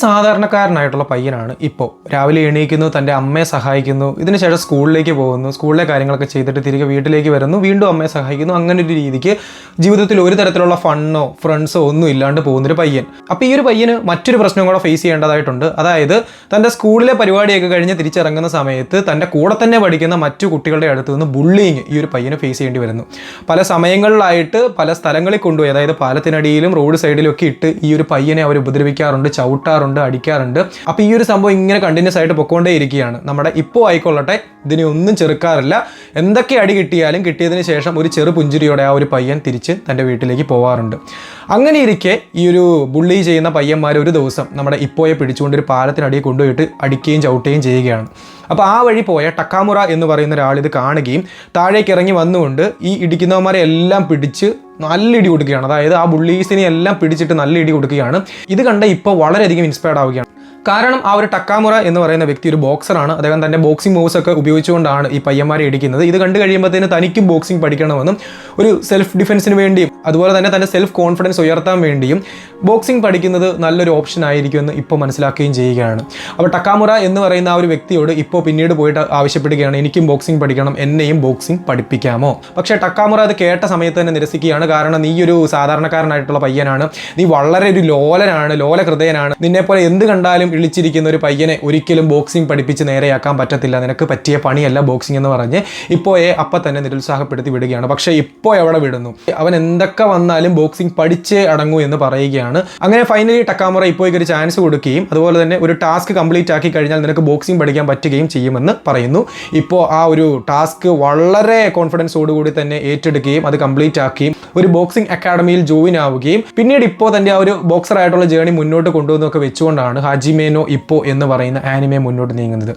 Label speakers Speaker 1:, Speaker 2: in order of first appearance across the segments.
Speaker 1: സാധാരണക്കാരനായിട്ടുള്ള പയ്യനാണ് ഇപ്പോൾ. രാവിലെ എണീക്കുന്നു, തൻ്റെ അമ്മയെ സഹായിക്കുന്നു, ഇതിനുശേഷം സ്കൂളിലേക്ക് പോകുന്നു, സ്കൂളിലെ കാര്യങ്ങളൊക്കെ ചെയ്തിട്ട് തിരികെ വീട്ടിലേക്ക് വരുന്നു, വീണ്ടും അമ്മയെ സഹായിക്കുന്നു. അങ്ങനെ ഒരു രീതിക്ക് ജീവിതത്തിൽ ഒരു തരത്തിലുള്ള ഫണ്ണോ ഫ്രണ്ട്സോ ഒന്നും ഇല്ലാണ്ട് പോകുന്നൊരു പയ്യൻ. അപ്പോൾ ഈ ഒരു പയ്യന് മറ്റൊരു പ്രശ്നം കൂടെ ഫേസ് ചെയ്യേണ്ടതായിട്ടുണ്ട്. അതായത് തൻ്റെ സ്കൂളിലെ പരിപാടിയൊക്കെ കഴിഞ്ഞ് തിരിച്ചിറങ്ങുന്ന സമയത്ത് തൻ്റെ കൂടെ തന്നെ പഠിക്കുന്ന മറ്റു കുട്ടികളുടെ അടുത്ത് നിന്ന് ബുള്ളിങ് ഈ ഒരു പയ്യന് ഫേസ് ചെയ്യേണ്ടി വരുന്നു. പല സമയങ്ങളിലായിട്ട് പല സ്ഥലങ്ങളിൽ കൊണ്ടുപോയി, അതായത് പാലത്തിനടിയിലും റോഡ് സൈഡിലും ഒക്കെ ഇട്ട് ഈ ഒരു പയ്യനെ അവർ ഉപദ്രവിക്കാറുണ്ട്, ചവിട്ടാറുണ്ട്, അടിക്കാറുണ്ട്. അപ്പോൾ ഈ ഒരു സംഭവം ഇങ്ങനെ കണ്ടിന്യൂസ് ആയിട്ട് പൊക്കോണ്ടേ ഇരിക്കുകയാണ്. നമ്മുടെ ഇപ്പോൾ ആയിക്കൊള്ളട്ടെ ഇതിനെ ഒന്നും ചെറുക്കാറില്ല. എന്തൊക്കെ അടി കിട്ടിയാലും കിട്ടിയതിന് ശേഷം ഒരു ചെറു പുഞ്ചിരിയോടെ ആ ഒരു പയ്യൻ തിരിച്ച് തൻ്റെ വീട്ടിലേക്ക് പോകാറുണ്ട്. അങ്ങനെ ഇരിക്കെ ഈ ഒരു ബുള്ളി ചെയ്യുന്ന പയ്യന്മാർ ഒരു ദിവസം നമ്മുടെ ഇപ്പോയെ പിടിച്ചുകൊണ്ട് ഒരു പാലത്തിനടിയിൽ കൊണ്ടുപോയിട്ട് അടിക്കുകയും ചവിട്ടുകയും ചെയ്യുകയാണ്. അപ്പോൾ ആ വഴി പോയ ടക്കാമുറ എന്ന് പറയുന്ന ഒരാൾ ഇത് കാണുകയും താഴേക്ക് ഇറങ്ങി വന്നുകൊണ്ട് ഈ ഇടിക്കുന്നവന്മാരെ എല്ലാം പിടിച്ച് നല്ല ഇടി കൊടുക്കുകയാണ്. അതായത് ആ ബുള്ളീസിനെ എല്ലാം പിടിച്ചിട്ട് നല്ല ഇടി കൊടുക്കുകയാണ്. ഇത് കണ്ട ഇപ്പോൾ വളരെയധികം ഇൻസ്പയർഡ് ആവുകയാണ്. കാരണം ആ ഒരു ടക്കാമുറ എന്ന് പറയുന്ന വ്യക്തി ഒരു ബോക്സറാണ്. അദ്ദേഹം തൻ്റെ ബോക്സിംഗ് മൂവ്സ് ഒക്കെ ഉപയോഗിച്ചുകൊണ്ടാണ് ഈ പയ്യന്മാരെ ഇടിക്കുന്നത്. ഇത് കണ്ടു കഴിയുമ്പോഴത്തേന് തനിക്കും ബോക്സിംഗ് പഠിക്കണമെന്നും ഒരു സെൽഫ് ഡിഫെൻസിന് വേണ്ടിയും അതുപോലെ തന്നെ തൻ്റെ സെൽഫ് കോൺഫിഡൻസ് ഉയർത്താൻ വേണ്ടിയും ബോക്സിംഗ് പഠിക്കുന്നത് നല്ലൊരു ഓപ്ഷൻ ആയിരിക്കുമെന്ന് ഇപ്പോൾ മനസ്സിലാക്കുകയും ചെയ്യുകയാണ്. അപ്പോൾ ടക്കാമുറ എന്ന് പറയുന്ന ആ ഒരു വ്യക്തിയോട് ഇപ്പോൾ പിന്നീട് പോയിട്ട് ആവശ്യപ്പെടുകയാണ്, എനിക്കും ബോക്സിംഗ് പഠിക്കണം, എന്നെയും ബോക്സിംഗ് പഠിപ്പിക്കാമോ? പക്ഷേ ടക്കാമുറ അത് കേട്ട സമയത്ത് തന്നെ നിരസിക്കുകയാണ്. കാരണം നീ ഒരു സാധാരണക്കാരനായിട്ടുള്ള പയ്യനാണ്, നീ വളരെ ഒരു ലോലനാണ്, ലോലഹൃദയനാണ്, നിന്നെപ്പോലെ എന്ത് കണ്ടാലും ഇളിച്ചിരിക്കുന്ന ഒരു പയ്യനെ ഒരിക്കലും ബോക്സിംഗ് പഠിപ്പിച്ച് നേരെയാക്കാൻ പറ്റത്തില്ല, നിനക്ക് പറ്റിയ പണിയല്ല ബോക്സിംഗ് എന്ന് പറഞ്ഞ് ഇപ്പോയെ അപ്പം തന്നെ നിരുത്സാഹപ്പെടുത്തി വിടുകയാണ്. പക്ഷേ ഇപ്പോൾ എവിടെ വിടുന്നു, അവൻ എന്തൊക്കെ വന്നാലും ബോക്സിംഗ് പഠിച്ചേ അടങ്ങൂ എന്ന് പറയുകയാണ്. അങ്ങനെ ഫൈനലി ടക്കാമുറ ഇപ്പോയ്ക്ക് ഒരു ചാൻസ് കൊടുക്കുകയും അതുപോലെ തന്നെ ഒരു ടാസ്ക് കംപ്ലീറ്റ് ആക്കി കഴിഞ്ഞാൽ നിനക്ക് ബോക്സിംഗ് പഠിക്കാൻ പറ്റുകയും ചെയ്യുമെന്ന് പറയുന്നു. ഇപ്പോൾ ആ ഒരു ടാസ്ക് വളരെ കോൺഫിഡൻസോടുകൂടി തന്നെ ഏറ്റെടുക്കുകയും അത് കംപ്ലീറ്റ് ആക്കുകയും ഒരു ബോക്സിംഗ് അക്കാഡമിയിൽ ജോയിൻ ആവുകയും പിന്നീട് ഇപ്പോൾ തൻ്റെ ആ ഒരു ബോക്സറായിട്ടുള്ള ജേണി മുന്നോട്ട് കൊണ്ടുവന്നൊക്കെ വെച്ചുകൊണ്ടാണ് ഹാജിമെ നോ ഇപ്പോ എന്ന് പറയുന്ന ആനിമെ മുന്നോട്ട് നീങ്ങുന്നത്.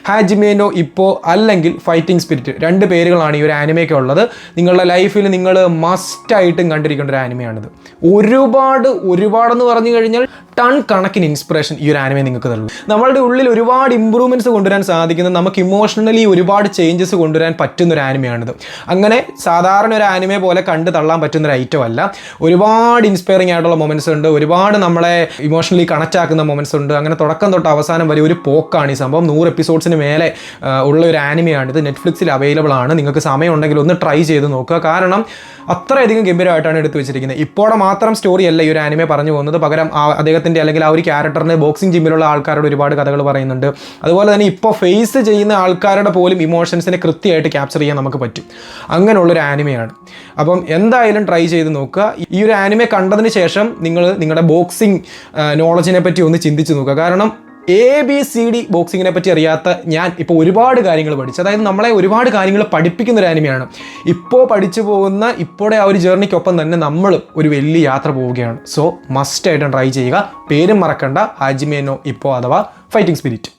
Speaker 1: ഹാജിമെ നോ ഇപ്പോ അല്ലെങ്കിൽ ഫൈറ്റിംഗ് സ്പിരിറ്റ്, രണ്ട് പേരുകളാണ് ഈ ഒരു ആനിമയ്ക്ക് ഉള്ളത്. നിങ്ങളുടെ ലൈഫിൽ നിങ്ങൾ മസ്റ്റായിട്ടും കണ്ടിരിക്കേണ്ട ഒരു ആനിമയാണിത്. ഒരുപാടെന്ന് പറഞ്ഞു കഴിഞ്ഞാൽ ടൺ കണക്കിന് ഇൻസ്പിറേഷൻ ഈ ഒരു ആനിമെ നിങ്ങൾക്ക് നൽകും. നമ്മളുടെ ഉള്ളിൽ ഒരുപാട് ഇമ്പ്രൂവ്മെൻറ്റ്സ് കൊണ്ടുവരാൻ സാധിക്കുന്നത്, നമുക്ക് ഇമോഷണലി ഒരുപാട് ചേഞ്ചസ് കൊണ്ടുവരാൻ പറ്റുന്ന ഒരു ആനിമയാണിത്. അങ്ങനെ സാധാരണ ഒരു ആനിമെ പോലെ കണ്ട് തള്ളാൻ പറ്റുന്ന ഒരു ഐറ്റം അല്ല. ഒരുപാട് ഇൻസ്പയറിംഗ് ആയിട്ടുള്ള മൊമെൻറ്റ്സ് ഉണ്ട്, ഒരുപാട് നമ്മളെ ഇമോഷണലി കണക്റ്റ് ആക്കുന്ന മൊമെൻറ്റ്സ് ഉണ്ട്. അങ്ങനെ തുടക്കം തൊട്ട് അവസാനം വരെ ഒരു പോക്കാണ് ഈ സംഭവം. 100 എപ്പിസോഡ്സിന് മേലെ ഉള്ള ഒരു ആനിമയാണിത്. നെറ്റ്ഫ്ലിക്സിൽ അവൈലബിൾ ആണ്. നിങ്ങൾക്ക് സമയമുണ്ടെങ്കിൽ ഒന്ന് ട്രൈ ചെയ്ത് നോക്കുക. കാരണം അത്രയധികം ഗംഭീരമായിട്ടാണ് എടുത്തു വെച്ചിരിക്കുന്നത്. ഇപ്പോടെ മാത്രം സ്റ്റോറി അല്ല ഈ ഒരു ആനിമെ പറഞ്ഞു പോകുന്നത്. പകരം അദ്ദേഹത്തിൻ്റെ അല്ലെങ്കിൽ ആ ഒരു ക്യാരക്ടറിന് ബോക്സിംഗ് ജിമ്മിലുള്ള ആൾക്കാരോട് ഒരുപാട് കഥകൾ പറയുന്നുണ്ട്. അതുപോലെ തന്നെ ഇപ്പോൾ ഫേസ് ചെയ്യുന്ന ആൾക്കാരുടെ പോലും ഇമോഷൻസിനെ കൃത്യമായിട്ട് ക്യാപ്ചർ ചെയ്യാൻ നമുക്ക് പറ്റും. അങ്ങനെയുള്ളൊരു ആനിമയാണ്. അപ്പം എന്തായാലും ട്രൈ ചെയ്ത് നോക്കുക. ഈ ഒരു ആനിമെ കണ്ടതിന് ശേഷം നിങ്ങളുടെ ബോക്സിംഗ് നോളജിനെ പറ്റി ഒന്ന് ചിന്തിച്ച് നോക്കുക. കാരണം ABCD ബോക്സിങ്ങിനെ പറ്റി അറിയാത്ത ഞാൻ ഇപ്പോൾ ഒരുപാട് കാര്യങ്ങൾ പഠിച്ചു. അതായത് നമ്മളെ ഒരുപാട് കാര്യങ്ങൾ പഠിപ്പിക്കുന്ന ഒരു ആനിമയാണ്. ഇപ്പോൾ പഠിച്ചു പോകുന്ന ഇപ്പോഴത്തെ ആ ഒരു ജേർണിക്കൊപ്പം തന്നെ നമ്മൾ ഒരു വലിയ യാത്ര പോവുകയാണ്. സോ മസ്റ്റായിട്ടും ട്രൈ ചെയ്യുക. പേരും മറക്കണ്ട, ഹാജിമെ നോ ഇപ്പോ അഥവാ ഫൈറ്റിംഗ് സ്പിരിറ്റ്.